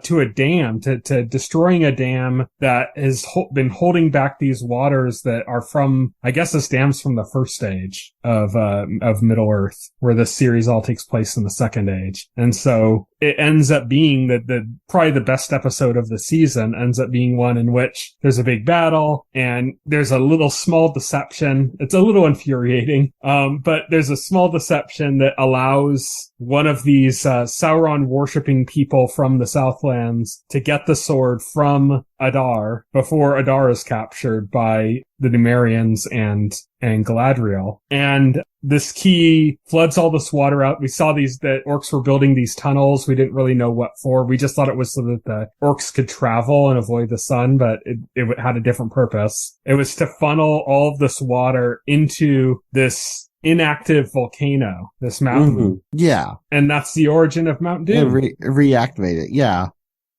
To a dam, to destroying a dam that has been holding back these waters that are from, I guess this dam's from the first age of Middle Earth, where this series all takes place in the second age. And so it ends up being probably the best episode of the season ends up being one in which there's a big battle and there's a little small deception. It's a little infuriating. But there's a small deception that allows one of these, Sauron worshipping people from the Southlands to get the sword from Adar before Adar is captured by the Numerians and Galadriel. And this key floods all this water out. We saw that orcs were building these tunnels. We didn't really know what for. We just thought it was so that the orcs could travel and avoid the sun, but it had a different purpose. It was to funnel all of this water into this inactive volcano, this mountain. Yeah. And that's the origin of Mount Doom. Reactivate it, yeah.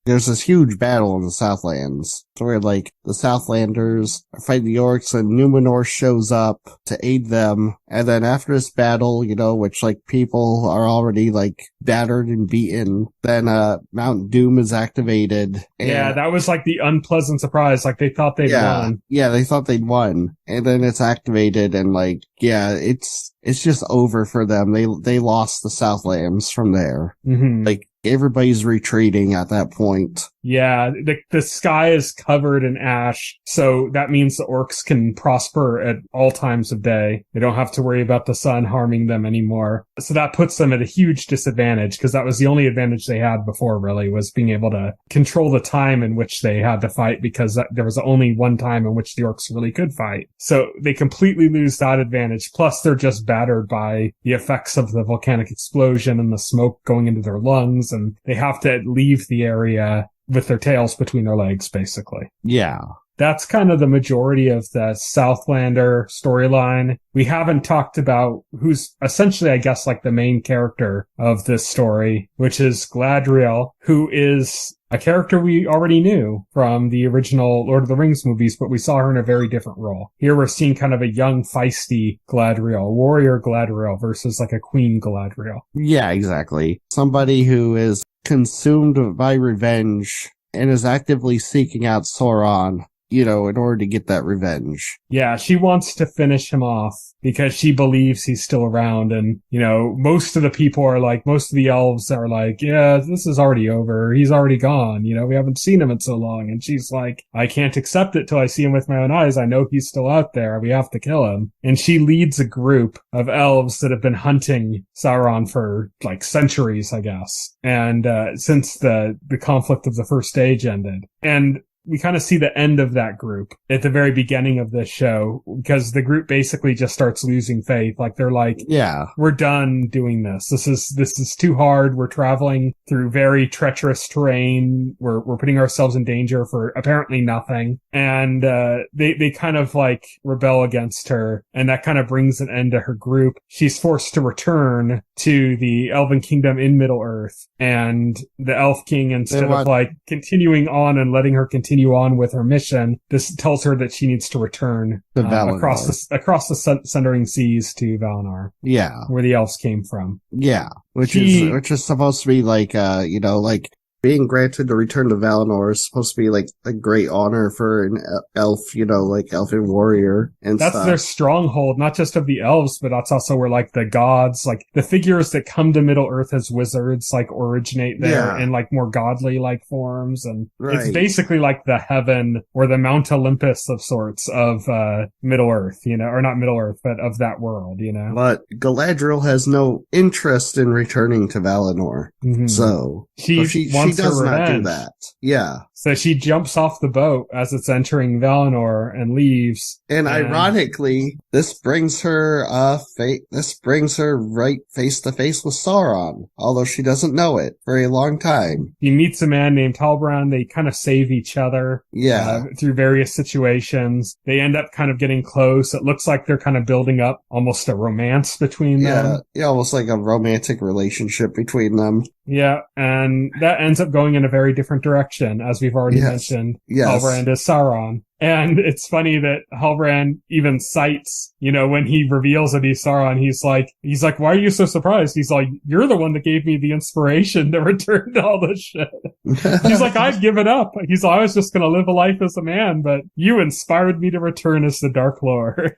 There's this huge battle in the Southlands where, like, the Southlanders are fighting the orcs and Numenor shows up to aid them. And then after this battle, which, like, people are already, like, battered and beaten, then, Mount Doom is activated. Yeah, that was, like, the unpleasant surprise. Like, they thought they'd won. Yeah, they thought they'd won. And then it's activated and, like, yeah, it's just over for them. They lost the Southlands from there. Like, everybody's retreating at that point. Yeah, the sky is covered in ash, so that means the orcs can prosper at all times of day. They don't have to worry about the sun harming them anymore. So that puts them at a huge disadvantage, because that was the only advantage they had before, really, was being able to control the time in which they had to fight, because there was only one time in which the orcs really could fight. So they completely lose that advantage, plus they're just battered by the effects of the volcanic explosion and the smoke going into their lungs, and they have to leave the area with their tails between their legs, basically. Yeah. That's kind of the majority of the Southlander storyline. We haven't talked about who's essentially, I guess, like the main character of this story, which is Galadriel, who is a character we already knew from the original Lord of the Rings movies, but we saw her in a very different role. Here we're seeing kind of a young, feisty Galadriel, warrior Galadriel versus like a queen Galadriel. Yeah, exactly. Somebody who is consumed by revenge and is actively seeking out Sauron, in order to get that revenge. Yeah, she wants to finish him off because she believes he's still around. And, most of the elves are like, yeah, this is already over. He's already gone. We haven't seen him in so long. And she's like, I can't accept it till I see him with my own eyes. I know he's still out there. We have to kill him. And she leads a group of elves that have been hunting Sauron for like centuries, I guess. And, since the conflict of the first age ended. And we kind of see the end of that group at the very beginning of this show, because the group basically just starts losing faith. Like they're like, yeah, we're done doing this. This is too hard. We're traveling through very treacherous terrain. We're putting ourselves in danger for apparently nothing. And, they kind of like rebel against her, and that kind of brings an end to her group. She's forced to return to the Elven Kingdom in Middle Earth, and the Elf King, instead of like continuing on and letting her continue continue on with her mission. This tells her that she needs to return across the Sundering Seas to Valinor. Yeah. Where the elves came from. Yeah. Which is supposed to be like, like being granted to return to Valinor is supposed to be like a great honor for an elf, like elfin warrior and that's stuff. Their stronghold, not just of the elves, but that's also where like the gods, like the figures that come to Middle Earth as wizards, like originate there in like more godly like forms. And it's basically like the heaven or the Mount Olympus of sorts of, Middle Earth, or not Middle Earth, but of that world, But Galadriel has no interest in returning to Valinor. Mm-hmm. So she does not do that. Yeah. So she jumps off the boat as it's entering Valinor and leaves. And ironically, this brings her right face to face with Sauron, although she doesn't know it for a long time. He meets a man named Halbrand. They kind of save each other. Yeah. Through various situations. They end up kind of getting close. It looks like they're kind of building up almost a romance between them. Yeah, almost like a romantic relationship between them. Yeah, and that ends up going in a very different direction, as we've already mentioned. Yes. Halbrand is Sauron. And it's funny that Halbrand even cites, when he reveals that he's Sauron, he's like, why are you so surprised? He's like, you're the one that gave me the inspiration to return to all this shit. He's like, I've given up. He's like, I was just going to live a life as a man, but you inspired me to return as the Dark Lord.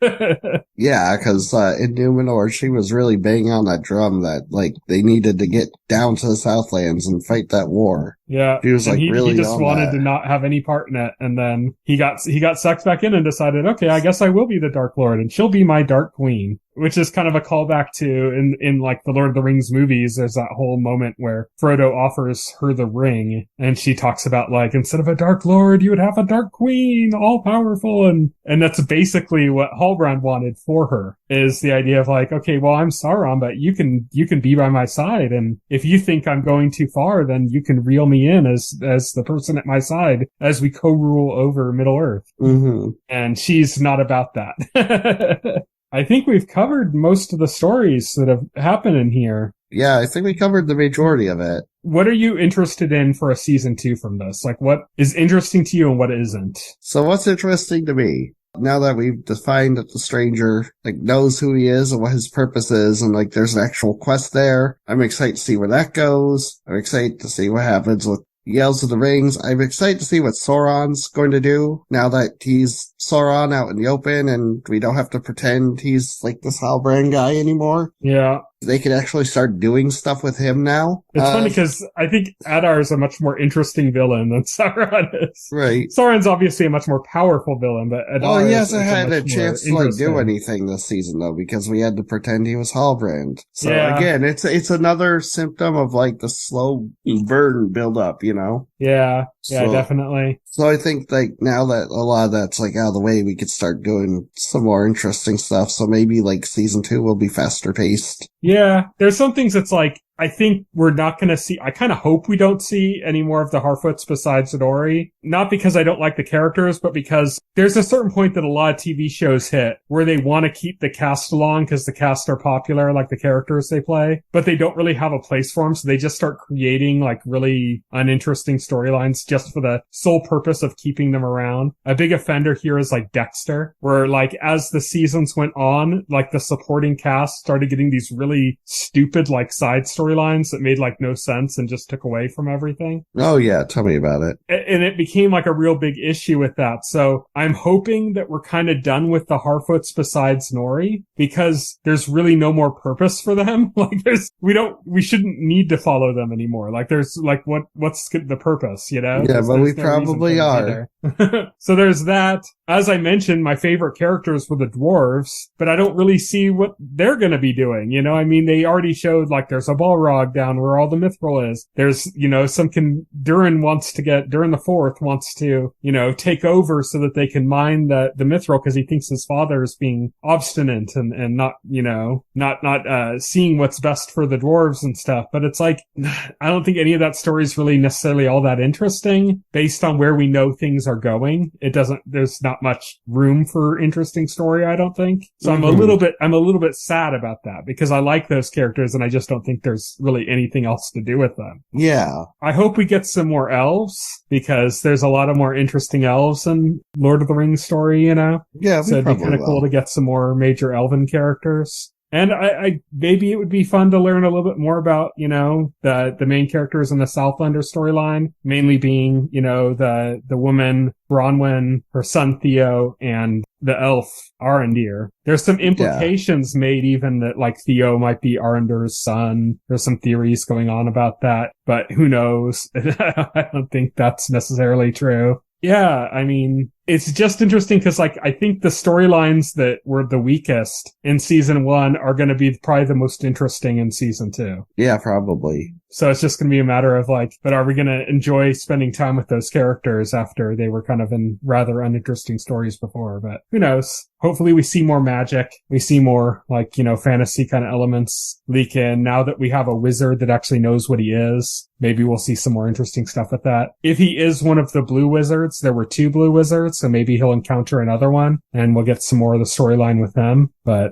Yeah, because in Numenor, she was really banging on that drum that, like, they needed to get down to the Southlands and fight that war. Yeah. He was he just wanted to not have any part in it. And then he got sucked back in and decided, okay, I guess I will be the Dark Lord and she'll be my Dark Queen. Which is kind of a callback to in like the Lord of the Rings movies. There's that whole moment where Frodo offers her the ring and she talks about like, instead of a Dark Lord, you would have a Dark Queen, all powerful. And that's basically what Halbrand wanted for her, is the idea of like, okay, well, I'm Sauron, but you can be by my side. And if you think I'm going too far, then you can reel me in as the person at my side as we co-rule over Middle Earth. Mm-hmm. And she's not about that. I think we've covered most of the stories that have happened in here. Yeah, I think we covered the majority of it. What are you interested in for a season 2 from this? Like, what is interesting to you and what isn't? So what's interesting to me? Now that we've defined that the stranger, like, knows who he is and what his purpose is, and, like, there's an actual quest there, I'm excited to see where that goes. I'm excited to see what happens with Yells of the Rings. I'm excited to see what Sauron's going to do now that he's Sauron out in the open and we don't have to pretend he's like this Halbrand guy anymore. Yeah. They could actually start doing stuff with him now. It's funny because I think Adar is a much more interesting villain than Sauron is. Right. Sauron's obviously a much more powerful villain, but Adar he hasn't had a chance to like do anything this season though, because we had to pretend he was Halbrand. So again, it's another symptom of like the slow burn build up, Yeah. Yeah, definitely. So I think like now that a lot of that's like out of the way, we could start doing some more interesting stuff. So maybe like season 2 will be faster paced. Yeah, there's some things that's like, I think we're not going to see, I kind of hope we don't see any more of the Harfoots besides Zidori. Not because I don't like the characters, but because there's a certain point that a lot of TV shows hit where they want to keep the cast along because the cast are popular, like the characters they play, but they don't really have a place for them. So they just start creating like really uninteresting storylines just for the sole purpose of keeping them around. A big offender here is like Dexter, where like as the seasons went on, like the supporting cast started getting these really stupid like side storylines that made like no sense and just took away from everything. Oh yeah, tell me about it. And it became like a real big issue with that. So I'm hoping that we're kind of done with the Harfoots besides Nori, because there's really no more purpose for them. Like we shouldn't need to follow them anymore. Like there's like what's the purpose, Yeah, but we probably are. So there's that. As I mentioned, my favorite characters were the dwarves, but I don't really see what they're going to be doing. I mean, they already showed like there's a Balrog down where all the mithril is. There's, Durin the Fourth wants to, take over so that they can mine the mithril because he thinks his father is being obstinate and not, not seeing what's best for the dwarves and stuff. But it's like, I don't think any of that story is really necessarily all that interesting based on where we know things are going. There's not much room for interesting story, I don't think. So I'm a little bit sad about that because I like those characters and I just don't think there's has really anything else to do with them. Yeah. I hope we get some more elves, because there's a lot of more interesting elves in Lord of the Rings story, you know? Yeah, so it'd be kind of cool to get some more major elven characters. And I maybe it would be fun to learn a little bit more about, you know, the main characters in the Southlander storyline, mainly being, you know, the woman Bronwyn, her son Theo, and the elf Arendir. There's some implications made even that like Theo might be Arendir's son. There's some theories going on about that, but who knows? I don't think that's necessarily true. Yeah, I mean, it's just interesting because, like, I think the storylines that were the weakest in season 1 are going to be probably the most interesting in season 2. Yeah, probably. So it's just going to be a matter of, like, but are we going to enjoy spending time with those characters after they were kind of in rather uninteresting stories before? But who knows? Hopefully we see more magic. We see more, like, you know, fantasy kind of elements leak in. Now that we have a wizard that actually knows what he is, maybe we'll see some more interesting stuff with that. If he is one of the blue wizards, there were 2 blue wizards, so maybe he'll encounter another one and we'll get some more of the storyline with them. But,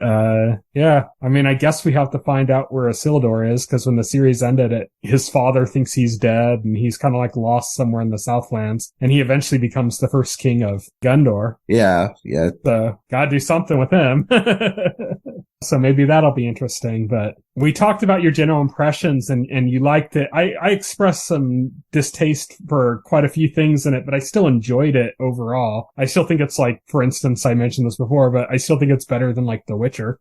yeah, I mean, I guess we have to find out where Isildur is, because when the series ended, his father thinks he's dead and he's kind of like lost somewhere in the Southlands, and he eventually becomes the first king of Gondor. Yeah. So, gotta do something with him. So maybe that'll be interesting. But we talked about your general impressions, and you liked it. I expressed some distaste for quite a few things in it, but I still enjoyed it overall. I still think it's like, for instance, I mentioned this before, but I still think it's better than like The Witcher,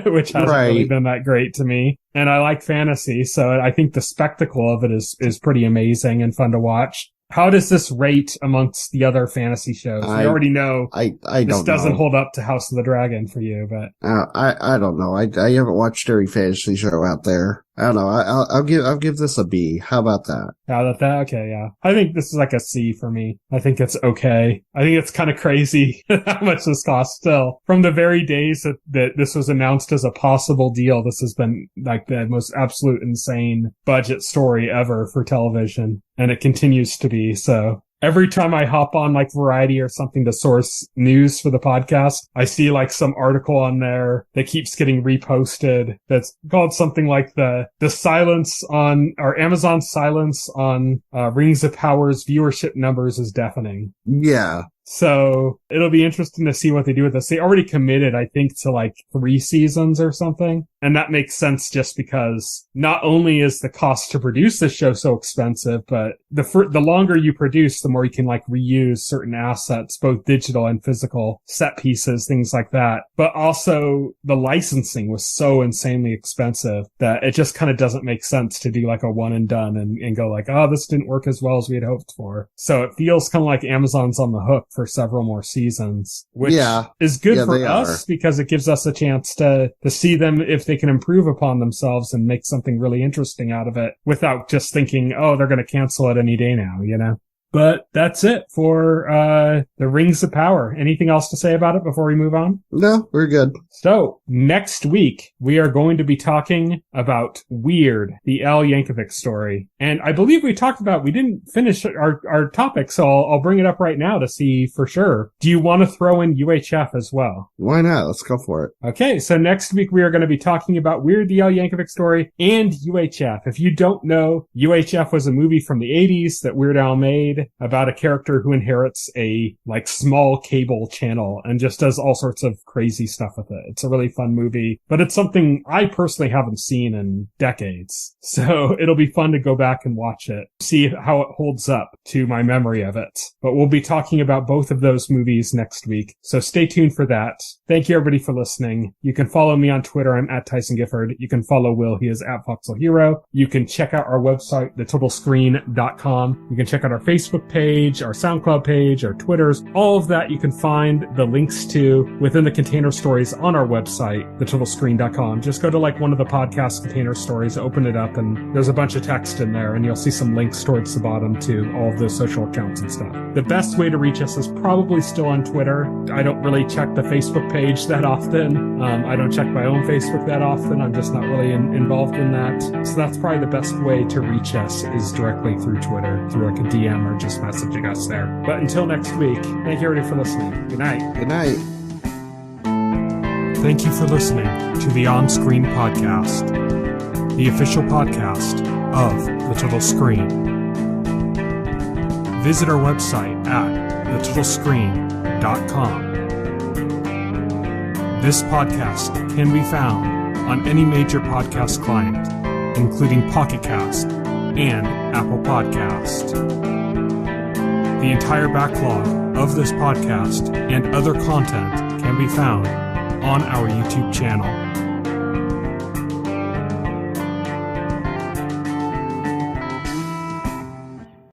which hasn't really been that great to me. And I like fantasy, so I think the spectacle of it is pretty amazing and fun to watch. How does this rate amongst the other fantasy shows? We already know this doesn't hold up to House of the Dragon for you, but I don't know. I haven't watched every fantasy show out there. I don't know. I'll give this a B. How about that? Okay, yeah. I think this is like a C for me. I think it's okay. I think it's kind of crazy how much this costs still. From the very days that this was announced as a possible deal, this has been like the most absolute insane budget story ever for television. And it continues to be, so. Every time I hop on like Variety or something to source news for the podcast, I see like some article on there that keeps getting reposted that's called something like the silence on, or Amazon's silence on Rings of Power's viewership numbers is deafening. Yeah. So it'll be interesting to see what they do with this. They already committed, I think, to like 3 seasons or something. And that makes sense just because not only is the cost to produce this show so expensive, but the longer you produce, the more you can like reuse certain assets, both digital and physical, set pieces, things like that. But also the licensing was so insanely expensive that it just kind of doesn't make sense to do like a one and done and go like, oh, this didn't work as well as we had hoped for. So it feels kind of like Amazon's on the hook for several more seasons, which is good for us because it gives us a chance to see them if they can improve upon themselves and make something really interesting out of it without just thinking, oh, they're going to cancel it any day now, you know? But that's it for the Rings of Power. Anything else to say about it before we move on? No, we're good. So, next week, we are going to be talking about Weird, the Al Yankovic story. And I believe we didn't finish our topic, so I'll bring it up right now to see for sure. Do you want to throw in UHF as well? Why not? Let's go for it. Okay, so next week we are going to be talking about Weird, the Al Yankovic story and UHF. If you don't know, UHF was a movie from the 80s that Weird Al made about a character who inherits a like small cable channel and just does all sorts of crazy stuff with it. It's a really fun movie, but it's something I personally haven't seen in decades. So it'll be fun to go back and watch it, see how it holds up to my memory of it. But we'll be talking about both of those movies next week. So stay tuned for that. Thank you everybody for listening. You can follow me on Twitter. I'm at Tyson Gifford. You can follow Will. He is at Foxhole Hero. You can check out our website, thetotalscreen.com. You can check out our Facebook page, our SoundCloud page, our Twitters, all of that you can find the links to within the container stories on our website, thetotalscreen.com. Just go to like one of the podcast container stories, open it up, and there's a bunch of text in there, and you'll see some links towards the bottom to all of those social accounts and stuff. The best way to reach us is probably still on Twitter. I don't really check the Facebook page that often. I don't check my own Facebook that often. I'm just not really involved in that. So that's probably the best way to reach us is directly through Twitter, through like a DM or just messaging us there. But until next week, thank you everybody for listening. Good night. Good night. Thank you for listening to the OnScreen podcast. the official podcast of The Total Screen. Visit our website at thetotalscreen.com. This podcast can be found on any major podcast client, including Pocket Cast and Apple Podcast. The entire backlog of this podcast and other content can be found on our YouTube channel.